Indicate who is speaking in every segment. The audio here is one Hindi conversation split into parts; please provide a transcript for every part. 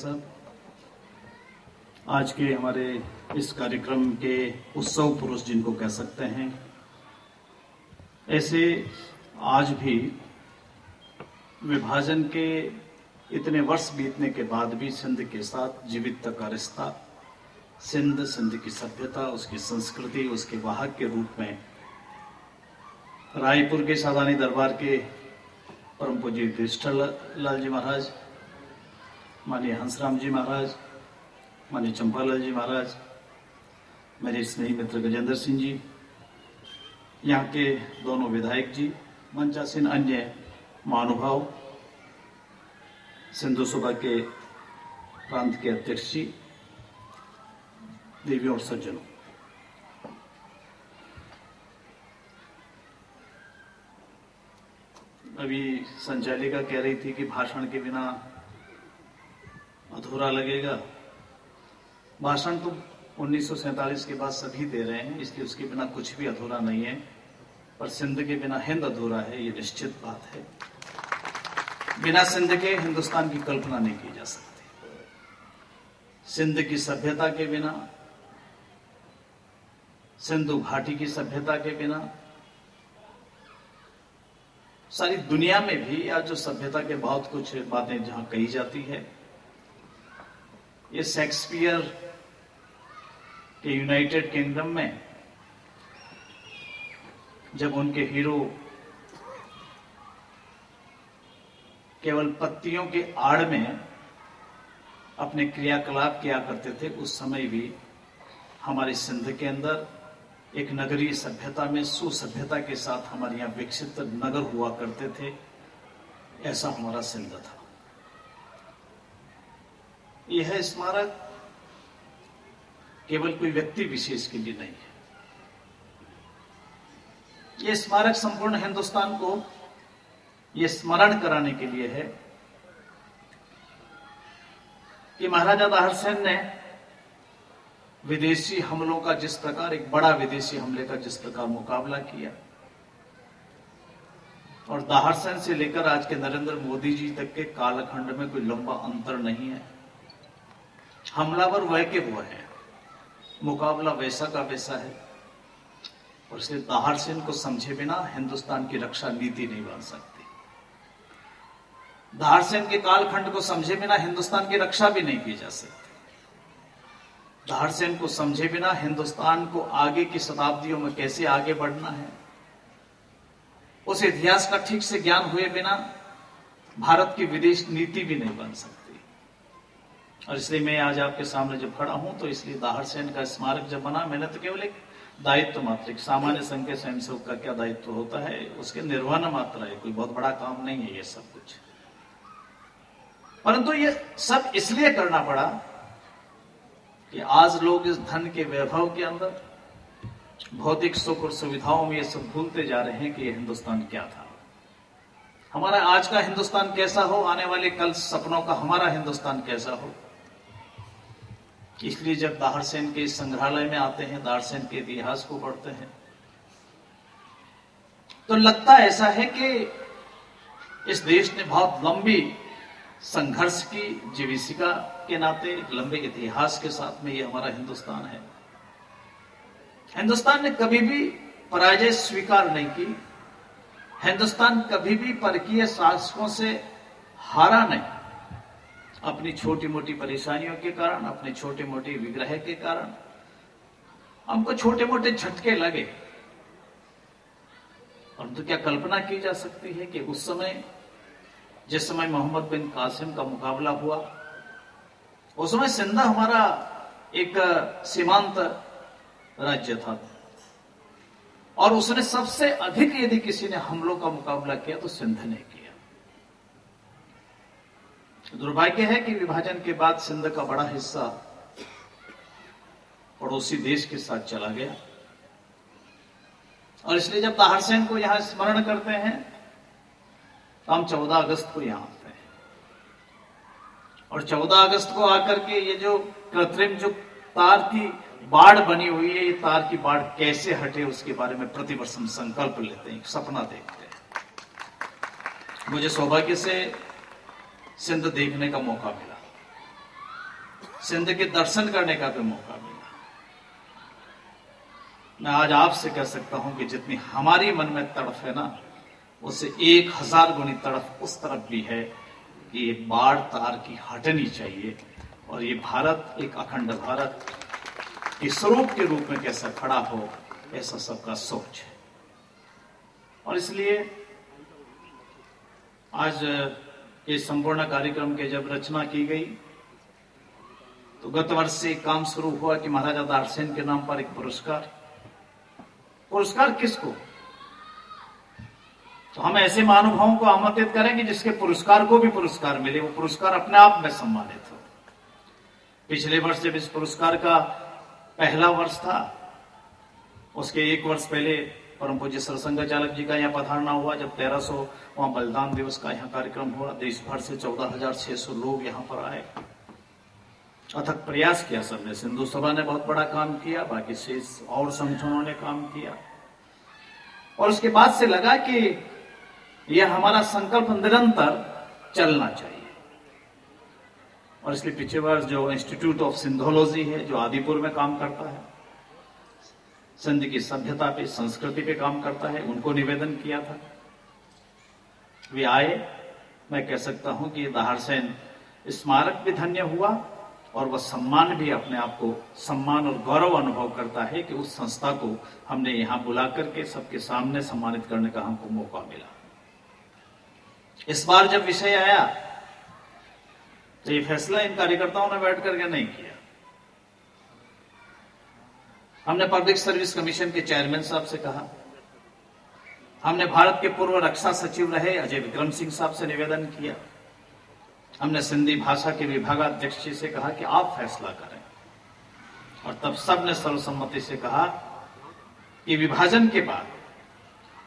Speaker 1: साहब, आज के हमारे इस कार्यक्रम के उत्सव पुरुष जिनको कह सकते हैं, ऐसे आज भी विभाजन के इतने वर्ष बीतने के बाद भी सिंध के साथ जीवित का रिश्ता, सिंध की सभ्यता, उसकी संस्कृति, उसके वाहक के रूप में रायपुर के सादानी दरबार के परम पूज्य युधिष्ठिर लाल जी महाराज, माननीय हंसराम जी महाराज, माननीय चंपालाल जी महाराज, मेरे स्नेही मित्र गजेंद्र सिंह जी, यहाँ के दोनों विधायक जी, मंचासीन अन्य महानुभाव, सिंधु सभा के प्रांत के अध्यक्ष जी, देवियों और सज्जनों, अभी संचालिका कह रही थी कि भाषण के बिना अधूरा लगेगा। भाषण तो 1947 के बाद सभी दे रहे हैं, इसलिए उसके बिना कुछ भी अधूरा नहीं है, पर सिंध के बिना हिंद अधूरा है, ये निश्चित बात है। बिना सिंध के हिंदुस्तान की कल्पना नहीं की जा सकती। सिंध की सभ्यता के बिना, सिंधु घाटी की सभ्यता के बिना, सारी दुनिया में भी आज जो सभ्यता के बहुत कुछ बातें जहां कही जाती है, ये शेक्सपियर के यूनाइटेड किंगडम में जब उनके हीरो केवल पत्तियों के आड़ में अपने क्रियाकलाप किया करते थे, उस समय भी हमारे सिंध के अंदर एक नगरीय सभ्यता में सुसभ्यता के साथ हमारे यहाँ विकसित नगर हुआ करते थे। ऐसा हमारा सिंध था। यह स्मारक केवल कोई व्यक्ति विशेष के लिए नहीं है, यह स्मारक संपूर्ण हिंदुस्तान को यह स्मरण कराने के लिए है कि महाराजा दाहरसेन ने विदेशी हमलों का जिस प्रकार, एक बड़ा विदेशी हमले का जिस प्रकार मुकाबला किया, और दाहरसेन से लेकर आज के नरेंद्र मोदी जी तक के कालखंड में कोई लंबा अंतर नहीं है। हमलावर वह के वो है, मुकाबला वैसा का वैसा है, और इसलिए दाहरसेन को समझे बिना हिंदुस्तान की रक्षा नीति नहीं बन सकती। दाहरसेन के कालखंड को समझे बिना हिंदुस्तान की रक्षा भी नहीं की जा सकती। दाहरसेन को समझे बिना हिंदुस्तान को आगे की शताब्दियों में कैसे आगे बढ़ना है, उस इतिहास का ठीक से ज्ञान हुए बिना भारत की विदेश नीति भी नहीं बन सकती। और इसलिए मैं आज आपके सामने जब खड़ा हूं, तो इसलिए दाहरसेन का स्मारक जब बना, मैंने तो केवल एक दायित्व मात्र, एक सामान्य संघ के स्वयंसेवक का क्या दायित्व होता है, उसके निर्वहन मात्र है, कोई बहुत बड़ा काम नहीं है ये सब कुछ। परंतु ये सब इसलिए करना पड़ा कि आज लोग इस धन के वैभव के अंदर, भौतिक सुख और सुविधाओं में ये सब भूलते जा रहे हैं कि ये हिंदुस्तान क्या था। हमारा आज का हिंदुस्तान कैसा हो, आने वाले कल सपनों का हमारा हिंदुस्तान कैसा हो। इसलिए जब दाहरसेन के संग्रहालय में आते हैं, दाहरसेन के इतिहास को पढ़ते हैं, तो लगता ऐसा है कि इस देश ने बहुत लंबी संघर्ष की जीविका के नाते, लंबे इतिहास के साथ में ये हमारा हिंदुस्तान है। हिंदुस्तान ने कभी भी पराजय स्वीकार नहीं की। हिंदुस्तान कभी भी परकीय शासकों से हारा नहीं। अपनी छोटी मोटी परेशानियों के कारण, अपने छोटे मोटे विग्रह के कारण हमको छोटे मोटे झटके लगे, परंतु क्या कल्पना की जा सकती है कि उस समय, जिस समय मोहम्मद बिन कासिम का मुकाबला हुआ, उस समय सिंध हमारा एक सीमांत राज्य था, और उसने सबसे अधिक यदि किसी ने हमलों का मुकाबला किया तो सिंध ने किया। दुर्भाग्य है कि विभाजन के बाद सिंध का बड़ा हिस्सा पड़ोसी देश के साथ चला गया, और इसलिए जब दाहरसेन को यहां स्मरण करते हैं तो हम 14 अगस्त को यहां आते हैं, और 14 अगस्त को आकर के ये जो कृत्रिम जो तार की बाढ़ बनी हुई है, ये तार की बाढ़ कैसे हटे, उसके बारे में प्रतिवर्ष हम संकल्प लेते हैं, सपना देखते हैं। मुझे सौभाग्य से सिंध देखने का मौका मिला। सिंध के दर्शन करने का भी मौका मिला। मैं आज आपसे कह सकता हूं कि जितनी हमारी मन में तड़फ है ना, उससे 1000 गुनी तड़फ उस तरफ भी है कि ये बाढ़ तार की हटनी चाहिए और ये भारत एक अखंड भारत के स्वरूप के रूप में कैसा खड़ा हो, ऐसा सबका सोच है। और इसलिए आज ये संपूर्ण कार्यक्रम के जब रचना की गई तो गत वर्ष से काम शुरू हुआ कि महाराजा दारसेन के नाम पर एक पुरस्कार किसको? तो हम ऐसे महानुभावों को आमंत्रित करेंगे जिसके पुरस्कार को भी पुरस्कार मिले, वो पुरस्कार अपने आप में सम्मानित हो। पिछले वर्ष जब इस पुरस्कार का पहला वर्ष था, उसके 1 वर्ष पहले परम पूज्य सरसंघचालक जी का यहाँ पधारना हुआ, जब 1300वां बलिदान दिवस का यहाँ कार्यक्रम हुआ। देश भर से 14,600 लोग यहाँ पर आए। अथक प्रयास किया सबने। सिंधु सभा ने बहुत बड़ा काम किया, बाकी शेष और संगठनों ने काम किया। और उसके बाद से लगा कि यह हमारा संकल्प निरंतर चलना चाहिए। और इसलिए पिछले वर्ष जो इंस्टीट्यूट ऑफ सिंधोलॉजी है, जो आदिपुर में काम करता है, सिंध की सभ्यता पे, संस्कृति पे काम करता है, उनको निवेदन किया था। वे आए। मैं कह सकता हूं कि दाहरसेन स्मारक भी धन्य हुआ और वह सम्मान भी अपने आप को सम्मान और गौरव अनुभव करता है कि उस संस्था को हमने यहां बुला करके सबके सामने सम्मानित करने का हमको मौका मिला। इस बार जब विषय आया तो ये फैसला इन कार्यकर्ताओं ने बैठ करके नहीं किया। हमने पब्लिक सर्विस कमीशन के चेयरमैन साहब से कहा, हमने भारत के पूर्व रक्षा सचिव रहे अजय विक्रम सिंह साहब से निवेदन किया, हमने सिंधी भाषा के विभागाध्यक्ष जी से कहा कि आप फैसला करें। और तब सबने सर्वसम्मति से कहा कि विभाजन के बाद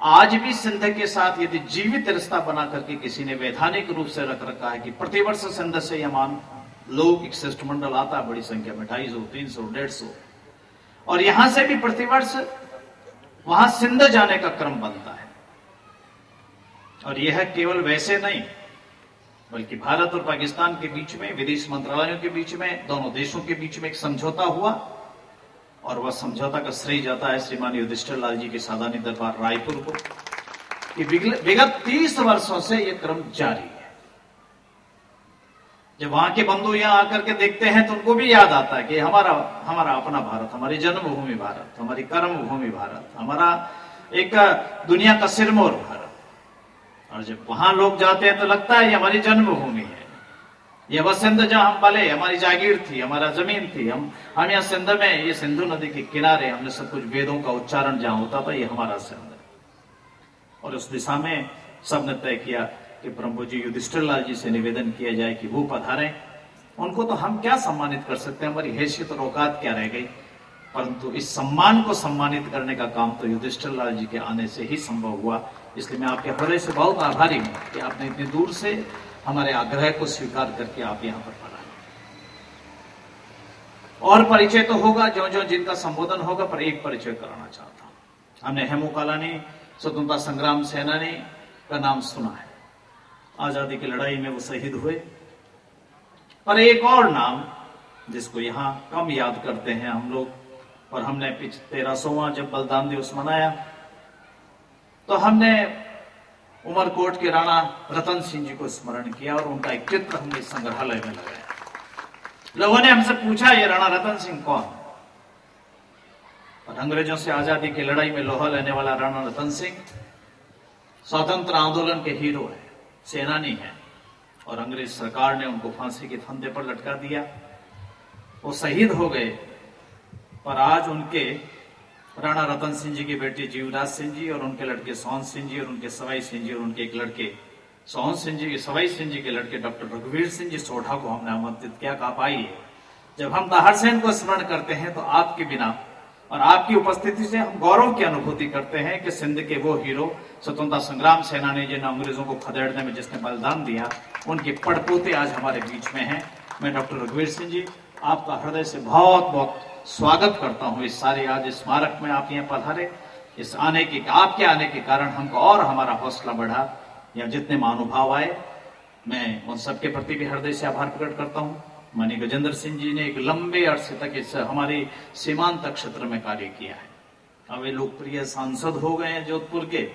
Speaker 1: आज भी सिंध के साथ यदि जीवित रिश्ता बना करके किसी ने वैधानिक रूप से रख रखा है कि प्रतिवर्ष सिंध से यहां लोग एक शिष्टमंडल आता है बड़ी संख्या में, 250, 300, 150, और यहां से भी प्रतिवर्ष वहां सिंध जाने का क्रम बनता है। और यह केवल वैसे नहीं बल्कि भारत और पाकिस्तान के बीच में, विदेश मंत्रालयों के बीच में, दोनों देशों के बीच में एक समझौता हुआ और वह समझौता का श्रेय जाता है श्रीमान युधिष्ठिर लाल जी के सादानी दरबार रायपुर को कि विगत 30 वर्षों से यह क्रम जारी है। जब वहां के बंधु यहां आकर के देखते हैं तो उनको भी याद आता है कि हमारा अपना भारत, हमारी जन्मभूमि भारत, हमारी कर्मभूमि भारत, हमारा एक दुनिया का सिरमौर भारत। और जब वहां लोग जाते हैं तो लगता है ये हमारी जन्मभूमि है, ये वह सिंध जहां हम पले, हमारी जागीर थी, हमारा जमीन थी। हम यहाँ सिंध में, ये सिंधु नदी के किनारे हमने सब कुछ वेदों का उच्चारण जहां होता था, ये हमारा सिंध है। और उस दिशा में सबने तय किया कि प्रभु जी युधिष्ठिर लाल जी से निवेदन किया जाए कि वो पधारें। उनको तो हम क्या सम्मानित कर सकते हैं, हमारी हैसियत और औकात क्या रह गई, परंतु इस सम्मान को सम्मानित करने का काम तो युधिष्ठिर लाल जी के आने से ही संभव हुआ। इसलिए मैं आपके हृदय से बहुत आभारी हूं कि आपने इतनी दूर से हमारे आग्रह को स्वीकार करके आप यहां पर पधारे। और परिचय तो होगा जो जो जिनका संबोधन होगा, पर एक परिचय कराना चाहता हूं। हमने हेमू कालानी स्वतंत्रता संग्राम सेनानी का नाम सुना है, आजादी की लड़ाई में वो शहीद हुए। पर एक और नाम जिसको यहां कम याद करते हैं हम लोग, और हमने 1300वां जब बलिदान दिवस मनाया तो हमने उमरकोट के राणा रतन सिंह जी को स्मरण किया और उनका एक चित्र हमने संग्रहालय में लगाया। लोगों ने हमसे पूछा ये राणा रतन सिंह कौन? और अंग्रेजों से आजादी की लड़ाई में लोहा लेने वाला राणा रतन सिंह स्वतंत्र आंदोलन के हीरो है, सेनानी है, और अंग्रेज सरकार ने उनको फांसी के फंदे पर लटका दिया। वो शहीद हो गए। पर आज उनके राणा रतन सिंह जी की बेटी जीवराज सिंह जी और उनके लड़के सोहन सिंह जी और उनके सवाई सिंह जी और उनके एक लड़के सोहन सिंह जी, सवाई सिंह जी के लड़के डॉक्टर रघुवीर सिंह जी सोढ़ा को हमने आमंत्रित किया। कहा पाइए, जब हम दाहरसेन को स्मरण करते हैं तो आपके बिना और आपकी उपस्थिति से हम गौरव की अनुभूति करते हैं कि सिंध के वो हीरो, स्वतंत्रता संग्राम सेनानी जिन्हें अंग्रेजों को खदेड़ने में जिसने बलिदान दिया, उनके पड़पोते आज हमारे बीच में हैं। मैं डॉक्टर रघुवीर सिंह जी आपका हृदय से बहुत बहुत स्वागत करता हूं। इस सारे आज स्मारक में आप यहाँ पधारे, इस आने के, आपके आने के कारण हमको और हमारा हौसला बढ़ा। या जितने महानुभाव आए, मैं उन सबके प्रति भी हृदय से आभार प्रकट करता हूं। माननीय गजेंद्र सिंह जी ने एक लंबे अरसे तक इस हमारे सीमांत क्षेत्र में कार्य किया है। अब वे लोकप्रिय सांसद हो गए हैं जोधपुर के।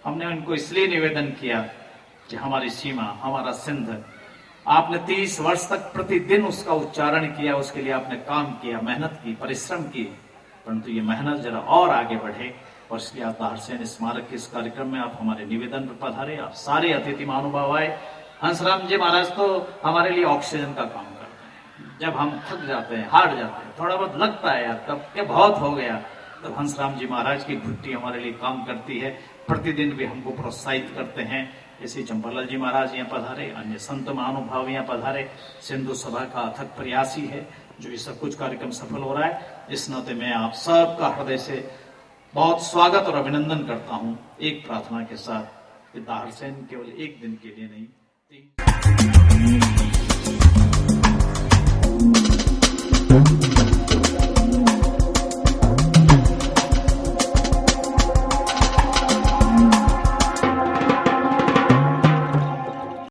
Speaker 1: हमने उनको इसलिए निवेदन किया कि हमारी सीमा, हमारा सिंध, आपने 30 वर्ष तक प्रतिदिन उसका उच्चारण किया, उसके लिए आपने काम किया, मेहनत की, परिश्रम की, परंतु ये मेहनत जरा और आगे बढ़े। और इसलिए आप दाहरसेन स्मारक के इस कार्यक्रम में आप हमारे निवेदन पर पधारे, आप सारे अतिथि महानुभाव आए। हंसराम जी महाराज तो हमारे लिए ऑक्सीजन का काम करते हैं। जब हम थक जाते हैं, हार जाते हैं, थोड़ा बहुत लगता है यार तब क्या बहुत हो गया, तब हंसराम जी महाराज की घुट्टी हमारे लिए काम करती है। प्रतिदिन भी हमको प्रोत्साहित करते हैं। ऐसे चंपालाल जी महाराज यहाँ पधारे, अन्य संत महानुभाव यहाँ पधारे। सिंधु सभा का अथक प्रयास ही है जो ये सब कुछ कार्यक्रम सफल हो रहा है। इस नाते मैं आप सबका हृदय से बहुत स्वागत और अभिनंदन करता हूँ, एक प्रार्थना के साथ कि दाहरसेन केवल एक दिन के लिए नहीं,